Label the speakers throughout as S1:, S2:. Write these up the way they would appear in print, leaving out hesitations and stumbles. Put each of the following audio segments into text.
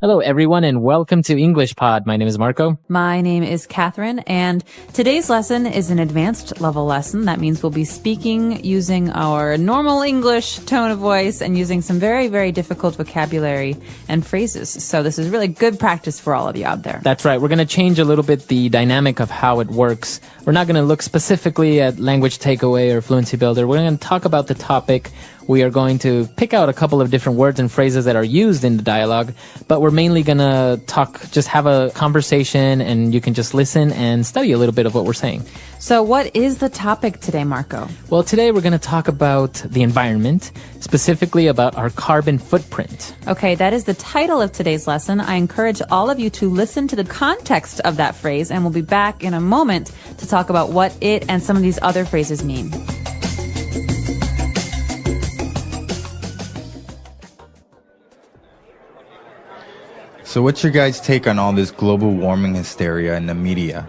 S1: Hello, everyone, and welcome to English Pod. My name is Marco.
S2: My name is Catherine, and today's lesson is an advanced level lesson. That means we'll be speaking using our normal English tone of voice and using some very, very difficult vocabulary and phrases. So this is really good practice for all of you out there.
S1: That's right. We're going to change a little bit the dynamic of how it works. We're not going to look specifically at language takeaway or fluency builder. We're going to talk about the topic. We are going to pick out a couple of different words and phrases that are used in the dialogue, but we're mainly going to just have a conversation, and you can just listen and study a little bit of what we're saying.
S2: So what is the topic today, Marco?
S1: Well, today we're going to talk about the environment, specifically about our carbon footprint.
S2: Okay, that is the title of today's lesson. I encourage all of you to listen to the context of that phrase, and we'll be back in a moment to talk about what it and some of these other phrases mean.
S3: So what's your guys' take on all this global warming hysteria in the media?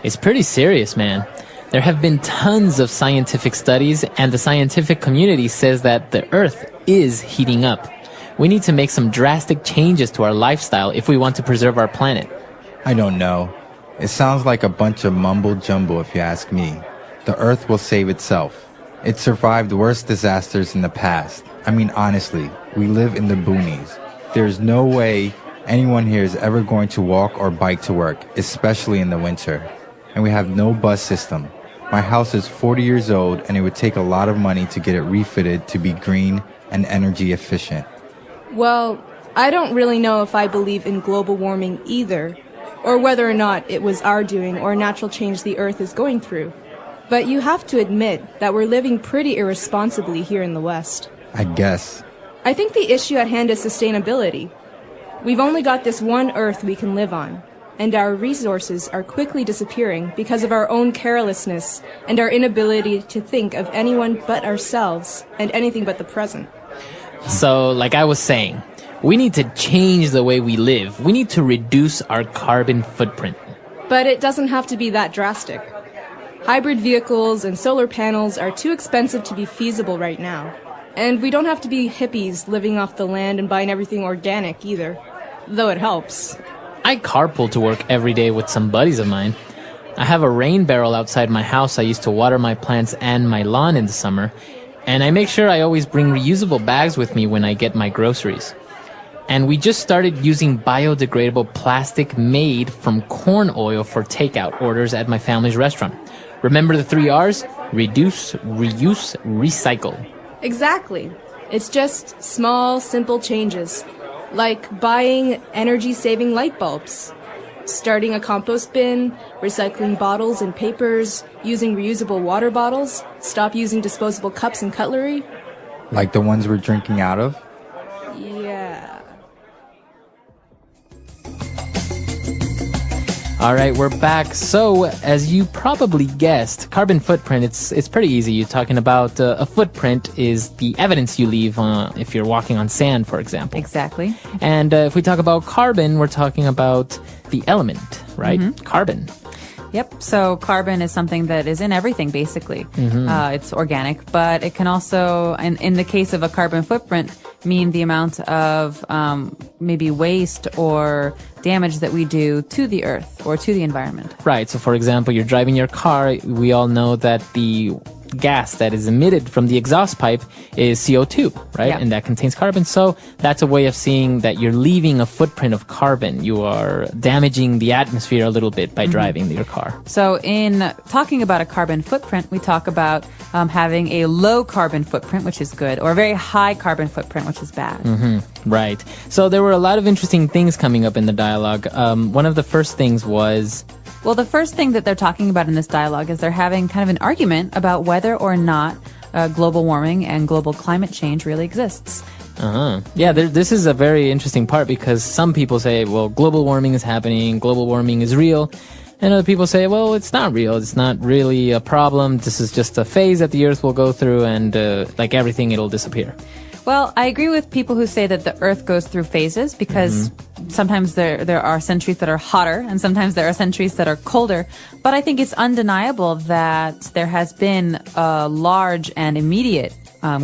S1: It's pretty serious, man. There have been tons of scientific studies, and the scientific community says that the Earth is heating up. We need to make some drastic changes to our lifestyle if we want to preserve our planet.
S3: I don't know. It sounds like a bunch of mumbo-jumbo if you ask me. The Earth will save itself. It survived worse disasters in the past. I mean, honestly, we live in the boonies. There's no way anyone here is ever going to walk or bike to work, especially in the winter. And we have no bus system. My house is 40 years old, and it would take a lot of money to get it refitted to be green and energy efficient.
S4: Well, I don't really know if I believe in global warming either, or whether or not it was our doing or a natural change the Earth is going through. But you have to admit that we're living pretty irresponsibly here in the West.
S3: I guess.
S4: I think the issue at hand is sustainability. We've only got this one Earth we can live on, and our resources are quickly disappearing because of our own carelessness and our inability to think of anyone but ourselves and anything but the present.
S1: So, like I was saying, we need to change the way we live. We need to reduce our carbon footprint.
S4: But it doesn't have to be that drastic. Hybrid vehicles and solar panels are too expensive to be feasible right now. And we don't have to be hippies living off the land and buying everything organic either. Though it helps.
S1: I carpool to work every day with some buddies of mine. I have a rain barrel outside my house I use to water my plants and my lawn in the summer. And I make sure I always bring reusable bags with me when I get my groceries. And we just started using biodegradable plastic made from corn oil for takeout orders at my family's restaurant. Remember the 3 R's? Reduce, reuse, recycle.
S4: Exactly. It's just small, simple changes. Like buying energy-saving light bulbs, starting a compost bin, recycling bottles and papers, using reusable water bottles, stop using disposable cups and cutlery.
S3: Like the ones we're drinking out of?
S4: Yeah.
S1: All right, we're back. So, as you probably guessed, carbon footprint, it's pretty easy. You're talking about a footprint is the evidence you leave if you're walking on sand, for example.
S2: Exactly.
S1: And if we talk about carbon, we're talking about the element, right? Mm-hmm. Carbon.
S2: Yep. So carbon is something that is in everything, basically. Mm-hmm. It's organic, but it can also, in the case of a carbon footprint, mean the amount of maybe waste or damage that we do to the earth or to the environment.
S1: Right. So, for example, you're driving your car. We all know that the gas that is emitted from the exhaust pipe is CO2, right?
S2: Yeah.
S1: And that contains carbon. So that's a way of seeing that you're leaving a footprint of carbon. You are damaging the atmosphere a little bit by driving your car.
S2: So in talking about a carbon footprint, we talk about having a low carbon footprint, which is good, or a very high carbon footprint, which is bad.
S1: Mm-hmm. Right. So there were a lot of interesting things coming up in the dialogue. One of the first things was...
S2: Well, the first thing that they're talking about in this dialogue is they're having kind of an argument about whether or not global warming and global climate change really exists.
S1: Yeah, this is a very interesting part because some people say, well, global warming is happening, global warming is real. And other people say, well, it's not real. It's not really a problem. This is just a phase that the Earth will go through and like everything, it'll disappear.
S2: Well, I agree with people who say that the Earth goes through phases because sometimes there are centuries that are hotter and sometimes there are centuries that are colder. But I think it's undeniable that there has been a large and immediate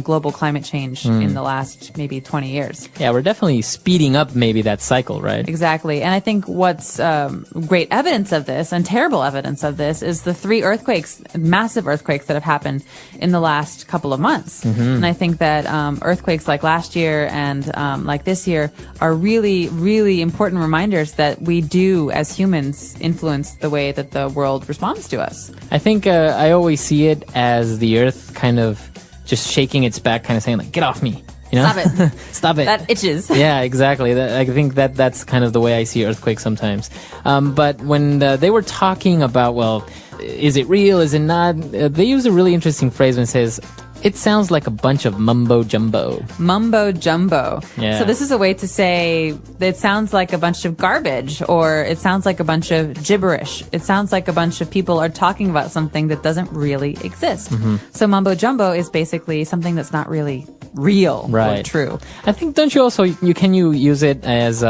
S2: global climate change in the last maybe 20 years.
S1: Yeah, we're definitely speeding up maybe that cycle, right?
S2: Exactly. And I think what's great evidence of this and terrible evidence of this is the 3 earthquakes, massive earthquakes that have happened in the last couple of months. And I think that earthquakes like last year and like this year are really, really important reminders that we do, as humans, influence the way that the world responds to us.
S1: I think I always see it as the earth kind of just shaking its back, kind of saying like, get off me. You know?
S2: Stop it.
S1: Stop it.
S2: That itches.
S1: Yeah, exactly. I think that's kind of the way I see earthquakes sometimes. But when they were talking about, well, is it real? Is it not? They use a really interesting phrase when it says, it sounds like a bunch of mumbo jumbo.
S2: Mumbo jumbo.
S1: Yeah.
S2: So this is a way to say it sounds like a bunch of garbage, or it sounds like a bunch of gibberish. It sounds like a bunch of people are talking about something that doesn't really exist. So mumbo jumbo is basically something that's not really real or true.
S1: I think, don't you also, can you use it as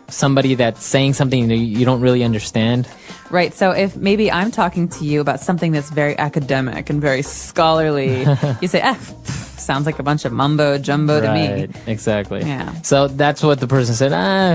S1: somebody that's saying something you don't really understand?
S2: Right. So if maybe I'm talking to you about something that's very academic and very scholarly, you say, sounds like a bunch of mumbo jumbo to me.
S1: Exactly.
S2: Yeah.
S1: So that's what the person said.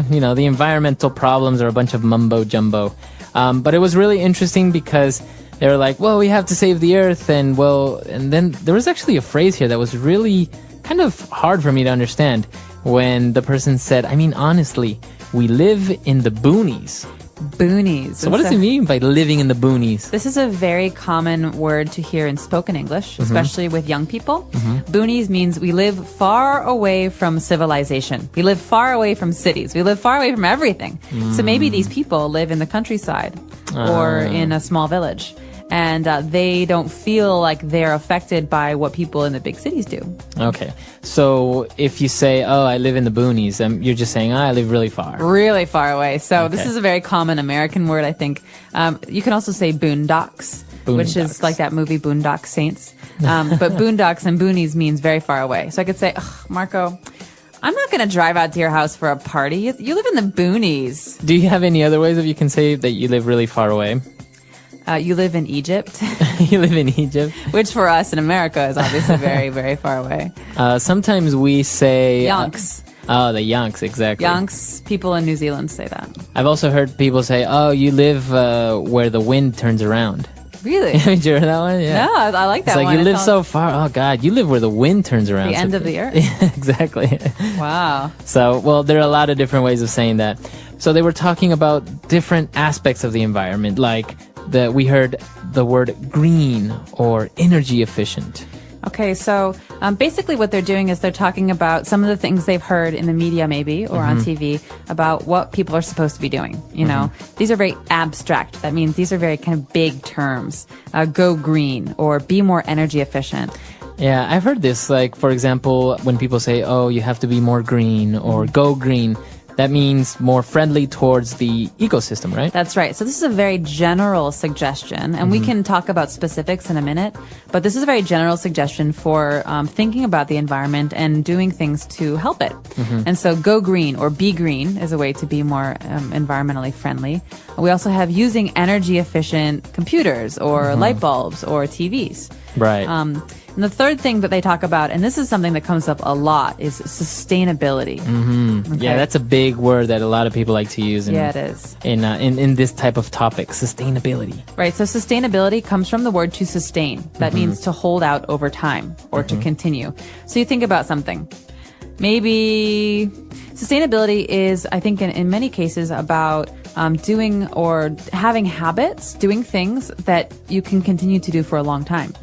S1: The environmental problems are a bunch of mumbo jumbo. But it was really interesting because they were like, well, we have to save the earth. And then there was actually a phrase here that was really kind of hard for me to understand when the person said, I mean, honestly, we live in the boonies.
S2: Boonies.
S1: So what does it mean by living in the boonies?
S2: This is a very common word to hear in spoken English, especially with young people. Boonies means we live far away from civilization. We live far away from cities. We live far away from everything. So maybe these people live in the countryside or in a small village. And they don't feel like they're affected by what people in the big cities do. Okay.
S1: So if you say, oh, I live in the boonies, you're just saying, I live really far.
S2: Really far away. So this is a very common American word, I think. You can also say boondocks, which is like that movie Boondock Saints. But boondocks and boonies means very far away. So I could say, Marco, I'm not going to drive out to your house for a party. You live in the boonies.
S1: Do you have any other ways that you can say that you live really far away?
S2: You live in Egypt.
S1: You live in Egypt.
S2: Which for us in America is obviously very, very far away.
S1: Sometimes we say...
S2: Yonks.
S1: Oh, the yonks, exactly.
S2: Yonks, people in New Zealand say that.
S1: I've also heard people say, oh, you live where the wind turns around.
S2: Really?
S1: Did you hear that one? Yeah.
S2: No, I like that
S1: one. It's like,
S2: you
S1: live so far. Oh, God, you live where the wind turns around.
S2: The end of the earth.
S1: Exactly.
S2: Wow.
S1: So, well, there are a lot of different ways of saying that. So they were talking about different aspects of the environment, like we heard the word green or energy efficient.
S2: Okay, so basically what they're doing is they're talking about some of the things they've heard in the media maybe or on TV about what people are supposed to be doing. You know, these are very abstract. That means these are very kind of big terms. Go green or be more energy efficient.
S1: Yeah, I've heard this. Like, for example, when people say, oh, you have to be more green or go green, that means more friendly towards the ecosystem, right?
S2: That's right. So this is a very general suggestion, and we can talk about specifics in a minute, but this is a very general suggestion for thinking about the environment and doing things to help it. And so go green or be green is a way to be more environmentally friendly. We also have using energy efficient computers or light bulbs or TVs.
S1: Right.
S2: And the third thing that they talk about, and this is something that comes up a lot, is sustainability. Okay.
S1: Yeah, that's a big word that a lot of people like to use.
S2: It is.
S1: In this type of topic, sustainability.
S2: Right, so sustainability comes from the word to sustain. That means to hold out over time or to continue. So you think about something. Maybe sustainability is, I think, in many cases about doing or having habits, doing things that you can continue to do for a long time.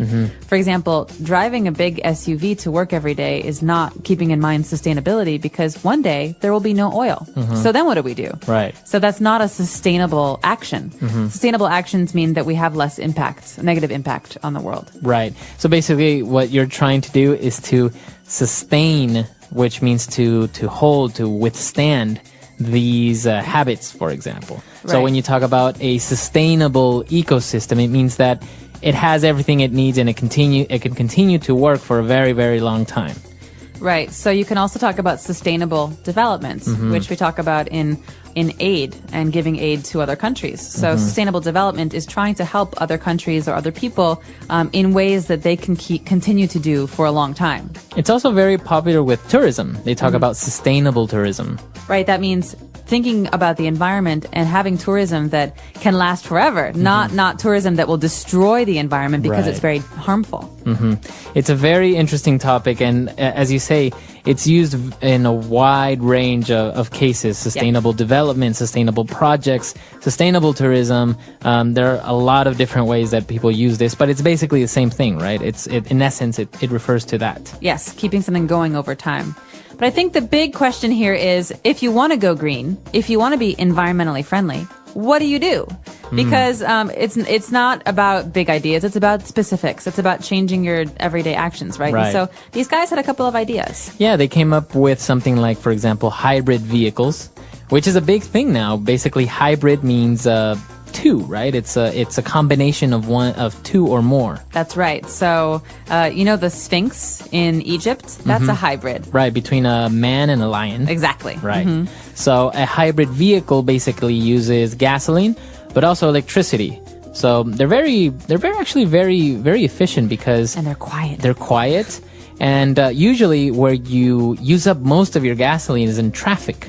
S2: For example, driving a big SUV to work every day is not keeping in mind sustainability because one day there will be no oil. So then what do we do?
S1: Right.
S2: So that's not a sustainable action. Sustainable actions mean that we have less impact, negative impact on the world.
S1: Right. So basically what you're trying to do is to sustain, which means to hold, to withstand these habits, for example.
S2: Right.
S1: So when you talk about a sustainable ecosystem, it means that it has everything it needs and it can continue to work for a very, very long time.
S2: Right. So you can also talk about sustainable development, which we talk about in aid and giving aid to other countries. So sustainable development is trying to help other countries or other people in ways that they can continue to do for a long time.
S1: It's also very popular with tourism. They talk about sustainable tourism.
S2: Right. That means thinking about the environment and having tourism that can last forever, not tourism that will destroy the environment because it's very harmful.
S1: It's a very interesting topic, and as you say, it's used in a wide range of cases: sustainable development, sustainable projects, sustainable tourism. There are a lot of different ways that people use this, but it's basically the same thing, right? In essence, it refers to that.
S2: Yes, keeping something going over time. But I think the big question here is, if you want to go green, if you want to be environmentally friendly, what do you do? Because it's not about big ideas, it's about specifics. It's about changing your everyday actions, right? And so these guys had a couple of ideas.
S1: Yeah, they came up with something like, for example, hybrid vehicles, which is a big thing now. Basically, hybrid means two, right? It's a combination of two or more.
S2: That's right. So, you know the Sphinx in Egypt? That's a hybrid.
S1: Right, between a man and a lion.
S2: Exactly.
S1: Right. So a hybrid vehicle basically uses gasoline, but also electricity. So they're actually very efficient because...
S2: And they're quiet.
S1: They're quiet. And usually where you use up most of your gasoline is in traffic.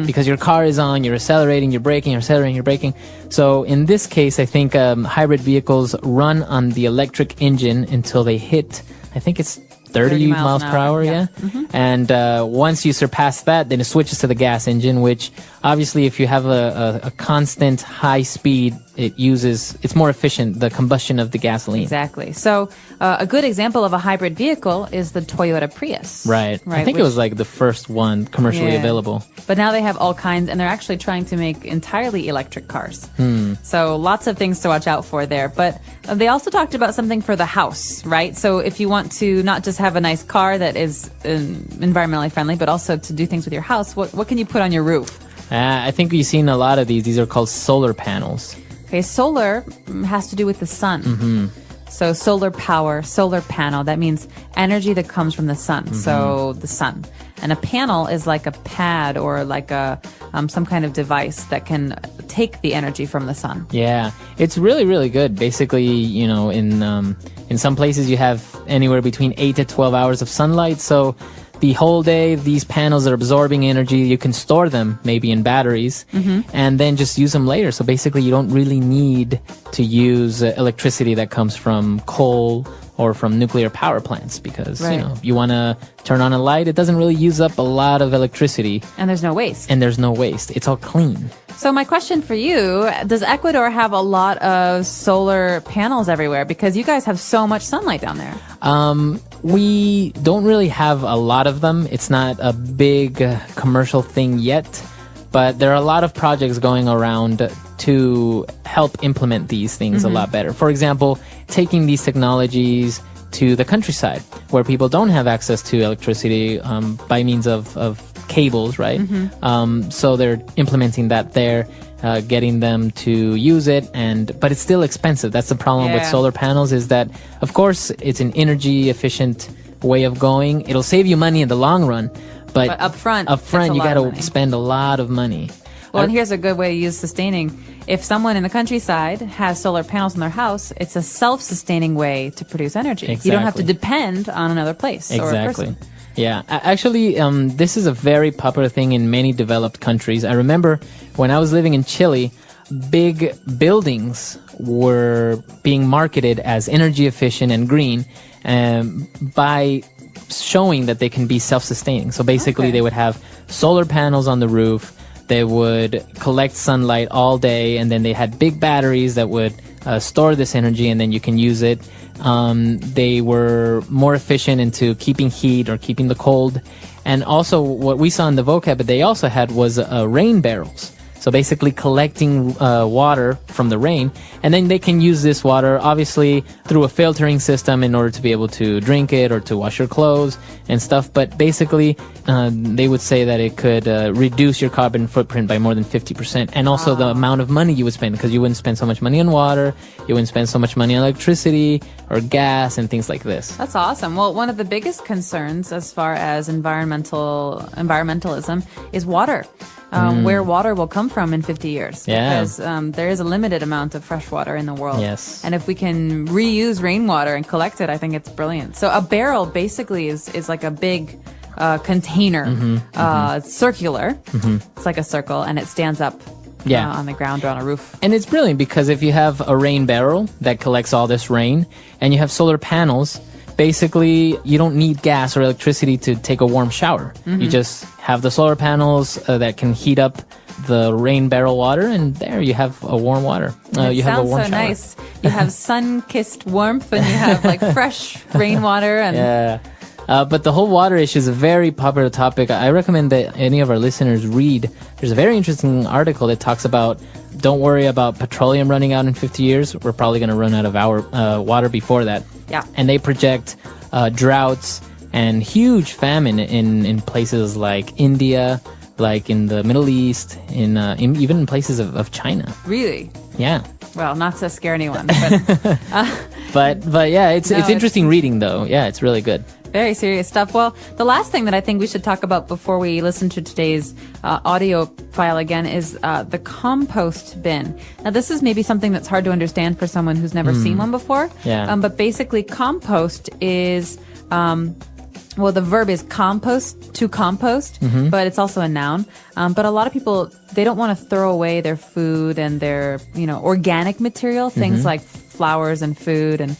S1: Because your car is on, you're accelerating, you're braking, you're accelerating, you're braking. So in this case, I think hybrid vehicles run on the electric engine until they hit, I think it's 30 miles per hour, yeah. And once you surpass that, then it switches to the gas engine, which obviously if you have a constant high speed, it's more efficient, the combustion of the gasoline.
S2: Exactly. So a good example of a hybrid vehicle is the Toyota Prius.
S1: Right. I think it was like the first one commercially available.
S2: But now they have all kinds, and they're actually trying to make entirely electric cars. So lots of things to watch out for there. But they also talked about something for the house, right? So if you want to not just have a nice car that is environmentally friendly, but also to do things with your house, what can you put on your roof?
S1: I think we've seen a lot of these. These are called solar panels.
S2: Okay, solar has to do with the sun. So solar power, solar panel, that means energy that comes from the sun. So the sun. And a panel is like a pad or like some kind of device that can take the energy from the sun. Yeah,
S1: it's really, really good. Basically, you know, in some places you have anywhere between 8 to 12 hours of sunlight. So the whole day, these panels are absorbing energy. You can store them maybe in batteries and then just use them later. So basically, you don't really need to use electricity that comes from coal or from nuclear power plants because, you know, if you want to turn on a light, it doesn't really use up a lot of electricity.
S2: And there's no waste.
S1: It's all clean.
S2: So my question for you, does Ecuador have a lot of solar panels everywhere? Because you guys have so much sunlight down there.
S1: We don't really have a lot of them. It's not a big commercial thing yet, but there are a lot of projects going around to help implement these things a lot better. For example, taking these technologies to the countryside where people don't have access to electricity by means of cables, right? So they're implementing that there, getting them to use it, but it's still expensive. That's the problem with solar panels, is that, of course, it's an energy efficient way of going. It'll save you money in the long run, but up front you got to spend a lot of money.
S2: Well, and here's a good way to use sustaining. If someone in the countryside has solar panels in their house, it's a self-sustaining way to produce energy. You don't have to depend on another place or a person.
S1: Yeah, actually, this is a very popular thing in many developed countries. I remember when I was living in Chile, big buildings were being marketed as energy efficient and green by showing that they can be self-sustaining. So basically, they would have solar panels on the roof. They would collect sunlight all day, and then they had big batteries that would store this energy, and then you can use it. They were more efficient into keeping heat or keeping the cold. And also what we saw in the vocab that they also had was rain barrels. So basically collecting water from the rain, and then they can use this water obviously through a filtering system in order to be able to drink it or to wash your clothes and stuff. But basically they would say that it could reduce your carbon footprint by more than 50%, and also the amount of money you would spend, because you wouldn't spend so much money on water, you wouldn't spend so much money on electricity or gas and things like this.
S2: That's awesome. Well, one of the biggest concerns as far as environmentalism is water. Where water will come from in 50 years.
S1: Yeah.
S2: Because there is a limited amount of fresh water in the world.
S1: Yes.
S2: And if we can reuse rainwater and collect it, I think it's brilliant. So a barrel basically is like a big container, circular. It's like a circle, and it stands up on the ground or on a roof.
S1: And it's brilliant because if you have a rain barrel that collects all this rain, and you have solar panels, basically you don't need gas or electricity to take a warm shower. You just have the solar panels that can heat up the rain barrel water, and there you have a warm water. You have a warm
S2: sounds so
S1: shower.
S2: nice. You have sun-kissed warmth, and you have like fresh rainwater. And
S1: Yeah. But the whole water issue is a very popular topic. I recommend that any of our listeners read. There's a very interesting article that talks about, don't worry about petroleum running out in 50 years. We're probably going to run out of our water before that.
S2: Yeah.
S1: And they project droughts and huge famine in places like India, like in the Middle East, even in places of China.
S2: Really?
S1: Yeah.
S2: Well, not to scare anyone, but
S1: But yeah, it's
S2: No,
S1: interesting reading though. Yeah, it's really good.
S2: very serious stuff. Well, the last thing that I think we should talk about before we listen to today's audio file again is the compost bin. Now, this is maybe something that's hard to understand for someone who's never seen one before.
S1: Yeah.
S2: But basically, compost is, well, the verb is compost, to compost, but it's also a noun. But a lot of people, they don't want to throw away their food and their, organic material, things like flowers and food and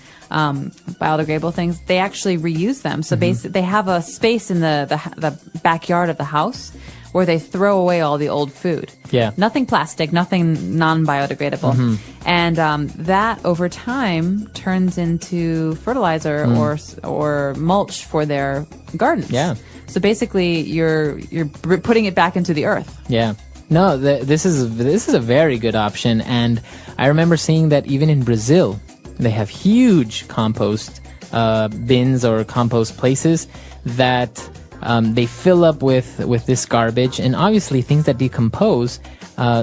S2: biodegradable things. They actually reuse them. So basically, they have a space in the backyard of the house where they throw away all the old food.
S1: Yeah.
S2: Nothing plastic, nothing non-biodegradable. And that over time turns into fertilizer or mulch for their gardens.
S1: Yeah.
S2: So basically, you're putting it back into the earth.
S1: Yeah. No, this is a very good option, and I remember seeing that even in Brazil, they have huge compost bins or compost places that they fill up with this garbage, and obviously things that decompose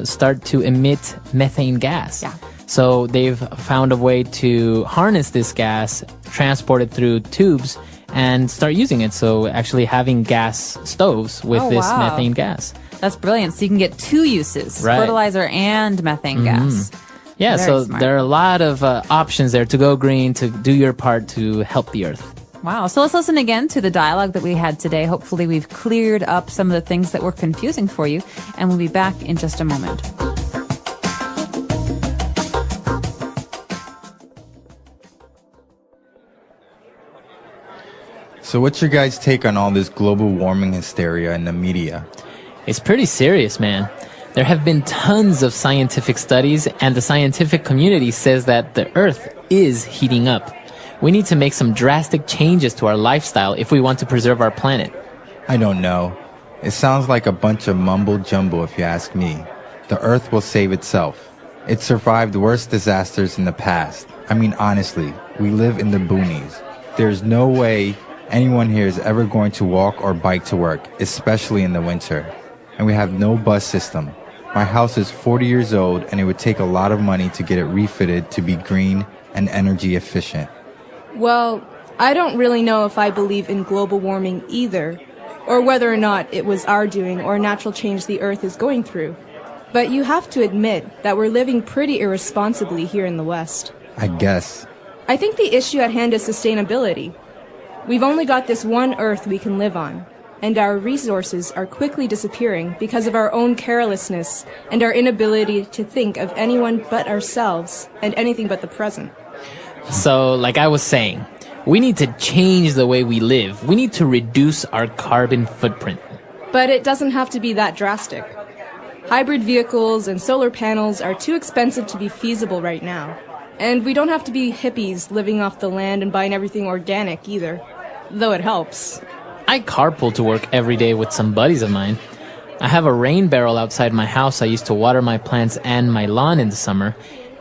S1: start to emit methane gas.
S2: Yeah.
S1: So they've found a way to harness this gas, transport it through tubes, and start using it. So actually having gas stoves with this
S2: wow.
S1: methane gas.
S2: That's brilliant. So you can get two uses,
S1: Right.
S2: fertilizer and methane gas.
S1: Yeah,
S2: Very
S1: so
S2: smart.
S1: there are a lot of options there to go green, to do your part to help the earth.
S2: Wow. So let's listen again to the dialogue that we had today. Hopefully we've cleared up some of the things that were confusing for you, and we'll be back in just a moment.
S3: So what's your guys' take on all this global warming hysteria in the media?
S1: It's pretty serious, man. There have been tons of scientific studies, and the scientific community says that the Earth is heating up. We need to make some drastic changes to our lifestyle if we want to preserve our planet.
S3: I don't know. It sounds like a bunch of mumble jumbo if you ask me. The Earth will save itself. It survived worse disasters in the past. I mean, honestly, we live in the boonies. There's no way anyone here is ever going to walk or bike to work, especially in the winter. And we have no bus system. My house is 40 years old, and it would take a lot of money to get it refitted to be green and energy efficient.
S4: Well, I don't really know if I believe in global warming either, or whether or not it was our doing or natural change the Earth is going through. But you have to admit that we're living pretty irresponsibly here in the West.
S3: I guess.
S4: I think the issue at hand is sustainability. We've only got this one Earth we can live on, and our resources are quickly disappearing because of our own carelessness and our inability to think of anyone but ourselves and anything but the present.
S1: So, like I was saying, we need to change the way we live. We need to reduce our carbon footprint.
S4: But it doesn't have to be that drastic. Hybrid vehicles and solar panels are too expensive to be feasible right now. And we don't have to be hippies living off the land and buying everything organic either, though it helps.
S1: I carpool to work every day with some buddies of mine. I have a rain barrel outside my house I used to water my plants and my lawn in the summer,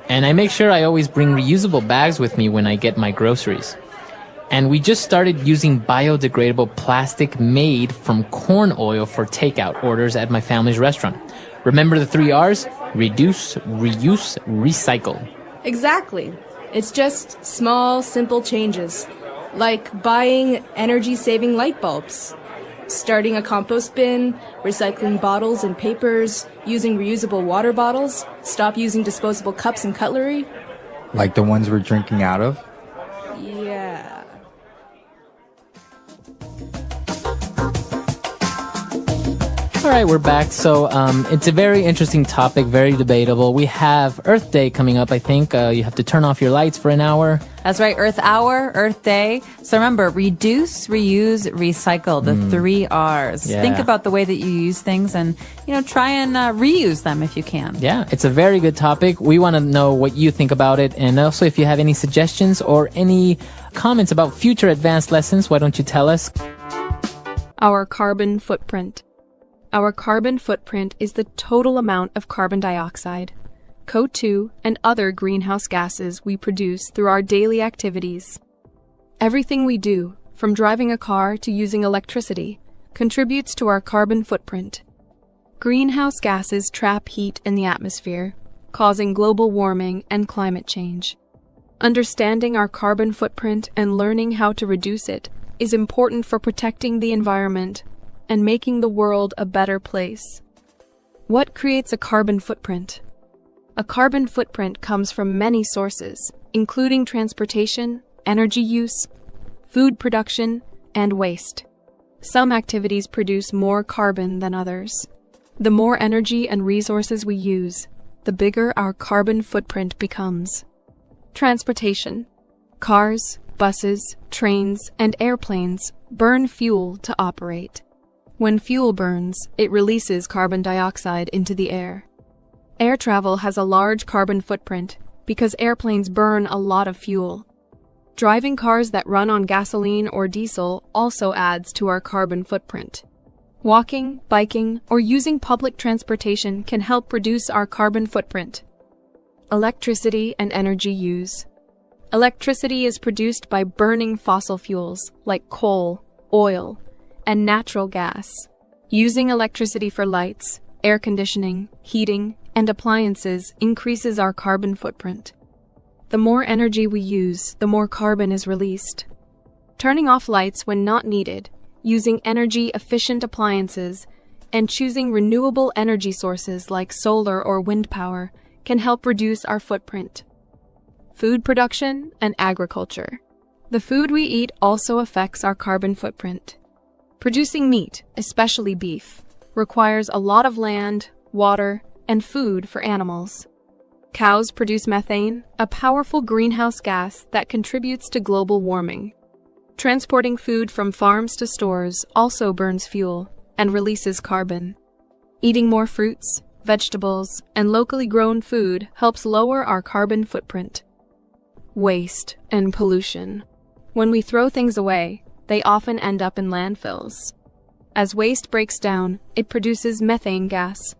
S1: and I make sure I always bring reusable bags with me when I get my groceries. And we just started using biodegradable plastic made from corn oil for takeout orders at my family's restaurant. Remember the 3 R's? Reduce, reuse, recycle.
S4: Exactly. It's just small, simple changes, like buying energy-saving light bulbs, starting a compost bin, recycling bottles and papers, using reusable water bottles, stop using disposable cups and cutlery.
S3: Like the ones we're drinking out of?
S4: Yeah.
S1: All right, we're back. So it's a very interesting topic, very debatable. We have Earth Day coming up, I think. You have to turn off your lights for an hour.
S2: That's right. Earth Hour, Earth Day. So remember, reduce, reuse, recycle, the 3 R's.
S1: Yeah.
S2: Think about the way that you use things and, try and reuse them if you can.
S1: Yeah, it's a very good topic. We want to know what you think about it. And also, if you have any suggestions or any comments about future advanced lessons, why don't you tell us?
S5: Our carbon footprint. Our carbon footprint is the total amount of carbon dioxide, CO2, and other greenhouse gases we produce through our daily activities. Everything we do, from driving a car to using electricity, contributes to our carbon footprint. Greenhouse gases trap heat in the atmosphere, causing global warming and climate change. Understanding our carbon footprint and learning how to reduce it is important for protecting the environment and making the world a better place. What creates a carbon footprint? A carbon footprint comes from many sources, including transportation, energy use, food production, and waste. Some activities produce more carbon than others. The more energy and resources we use, the bigger our carbon footprint becomes. Transportation. Cars, buses, trains, and airplanes burn fuel to operate. When fuel burns, it releases carbon dioxide into the air. Air travel has a large carbon footprint because airplanes burn a lot of fuel. Driving cars that run on gasoline or diesel also adds to our carbon footprint. Walking, biking, or using public transportation can help reduce our carbon footprint. Electricity and energy use. Electricity is produced by burning fossil fuels like coal, oil, and natural gas. Using electricity for lights, air conditioning, heating, and appliances increases our carbon footprint. The more energy we use, the more carbon is released. Turning off lights when not needed, using energy-efficient appliances, and choosing renewable energy sources like solar or wind power can help reduce our footprint. Food production and agriculture. The food we eat also affects our carbon footprint. Producing meat, especially beef, requires a lot of land, water, and food for animals. Cows produce methane, a powerful greenhouse gas that contributes to global warming. Transporting food from farms to stores also burns fuel and releases carbon. Eating more fruits, vegetables, and locally grown food helps lower our carbon footprint. Waste and pollution. When we throw things away, they often end up in landfills. As waste breaks down, it produces methane gas.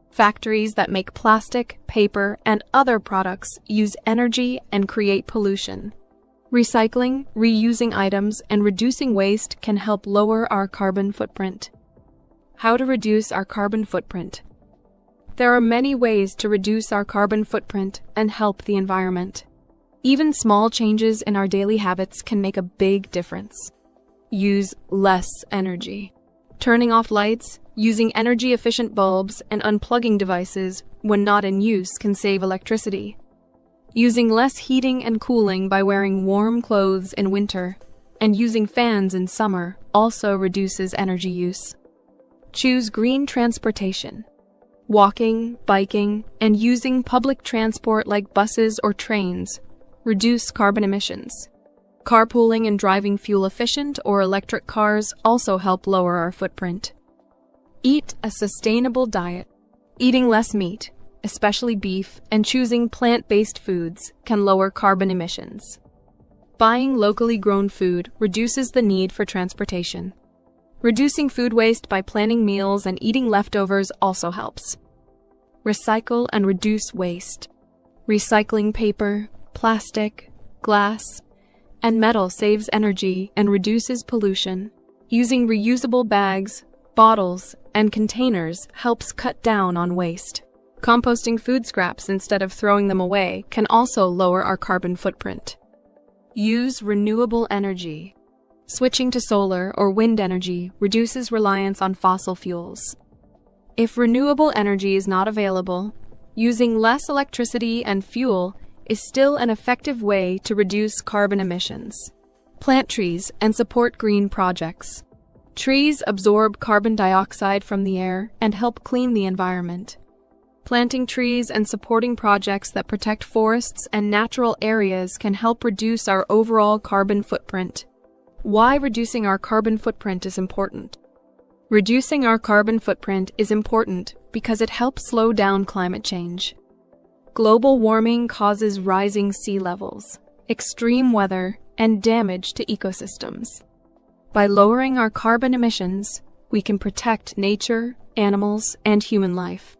S5: Factories that make plastic, paper, and other products use energy and create pollution. Recycling, reusing items, and reducing waste can help lower our carbon footprint. How to reduce our carbon footprint? There are many ways to reduce our carbon footprint and help the environment. Even small changes in our daily habits can make a big difference. Use less energy. Turning off lights, using energy-efficient bulbs, and unplugging devices when not in use can save electricity. Using less heating and cooling by wearing warm clothes in winter, and using fans in summer also reduces energy use. Choose green transportation. Walking, biking, and using public transport like buses or trains reduce carbon emissions. Carpooling and driving fuel-efficient or electric cars also help lower our footprint. Eat a sustainable diet. Eating less meat, especially beef, and choosing plant-based foods can lower carbon emissions. Buying locally grown food reduces the need for transportation. Reducing food waste by planning meals and eating leftovers also helps. Recycle and reduce waste. Recycling paper, plastic, glass, and metal saves energy and reduces pollution. Using reusable bags, bottles, and containers helps cut down on waste. Composting food scraps instead of throwing them away can also lower our carbon footprint. Use renewable energy. Switching to solar or wind energy reduces reliance on fossil fuels. If renewable energy is not available, using less electricity and fuel is still an effective way to reduce carbon emissions. Plant trees and support green projects. Trees absorb carbon dioxide from the air and help clean the environment. Planting trees and supporting projects that protect forests and natural areas can help reduce our overall carbon footprint. Why reducing our carbon footprint is important? Reducing our carbon footprint is important because it helps slow down climate change. Global warming causes rising sea levels, extreme weather, and damage to ecosystems. By lowering our carbon emissions, we can protect nature, animals, and human life.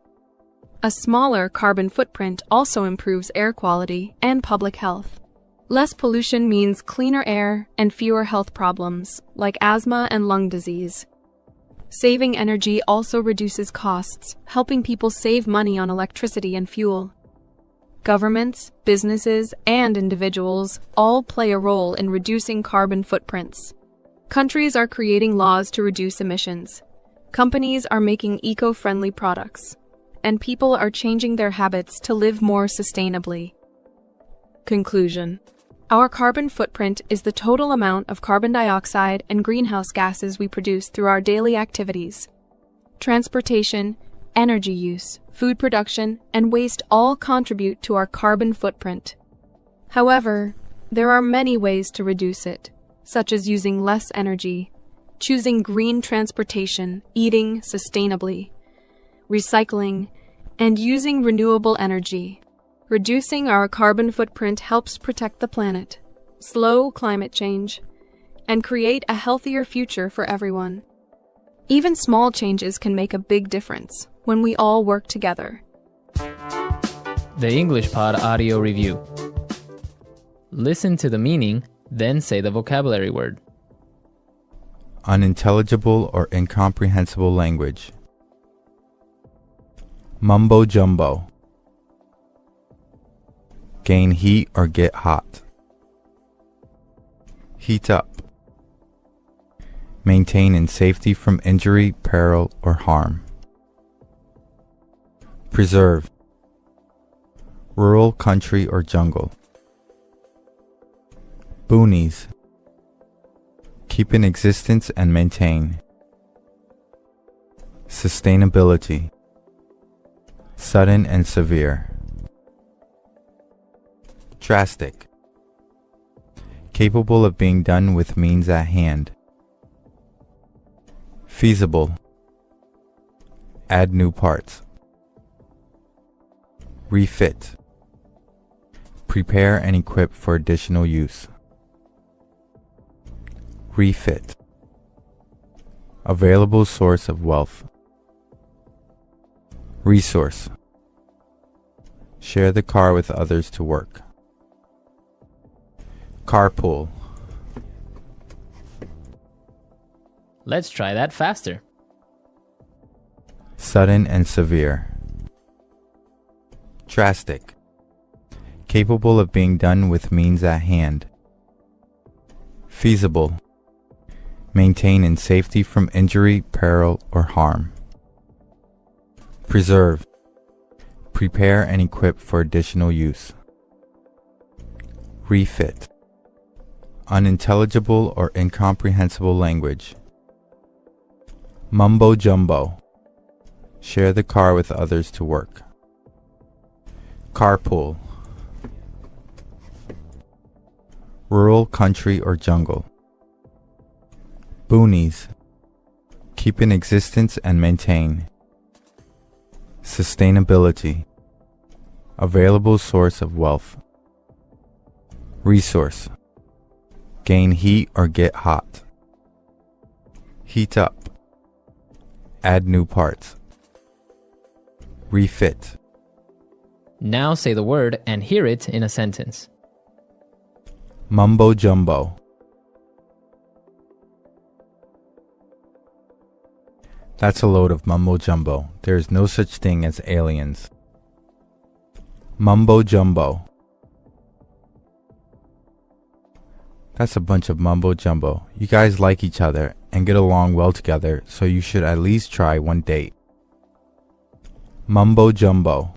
S5: A smaller carbon footprint also improves air quality and public health. Less pollution means cleaner air and fewer health problems, like asthma and lung disease. Saving energy also reduces costs, helping people save money on electricity and fuel. Governments, businesses, and individuals all play a role in reducing carbon footprints. Countries are creating laws to reduce emissions. Companies are making eco-friendly products. And people are changing their habits to live more sustainably. Conclusion. Our carbon footprint is the total amount of carbon dioxide and greenhouse gases we produce through our daily activities. Transportation, energy use, food production, and waste all contribute to our carbon footprint. However, there are many ways to reduce it, such as using less energy, choosing green transportation, eating sustainably, recycling, and using renewable energy. Reducing our carbon footprint helps protect the planet, slow climate change, and create a healthier future for everyone. Even small changes can make a big difference when we all work together.
S1: The English Pod Audio Review. Listen to the meaning, then say the vocabulary word.
S3: Unintelligible or incomprehensible language. Mumbo jumbo. Gain heat or get hot. Heat up. Maintain in safety from injury, peril, or harm. Preserve. Rural, country, or jungle. Boonies. Keep in existence and maintain. Sustainability. Sudden and severe. Drastic. Capable of being done with means at hand. Feasible. Add new parts. Refit. Prepare and equip for additional use. Refit. Available source of wealth. Resource. Share the car with others to work. Carpool.
S1: Let's try that faster.
S3: Sudden and severe. Drastic. Capable of being done with means at hand. Feasible. Maintain in safety from injury, peril, or harm. Preserve. Prepare and equip for additional use. Refit. Unintelligible or incomprehensible language. Mumbo jumbo. Share the car with others to work. Carpool. Rural, country, or jungle. Boonies. Keep in existence and maintain. Sustainability. Available source of wealth. Resource. Gain heat or get hot. Heat up. Add new parts. Refit.
S1: Now say the word and hear it in a sentence.
S3: Mumbo jumbo. That's a load of mumbo jumbo. There is no such thing as aliens. Mumbo jumbo. That's a bunch of mumbo jumbo. You guys like each other and get along well together, so you should at least try one date. Mumbo jumbo.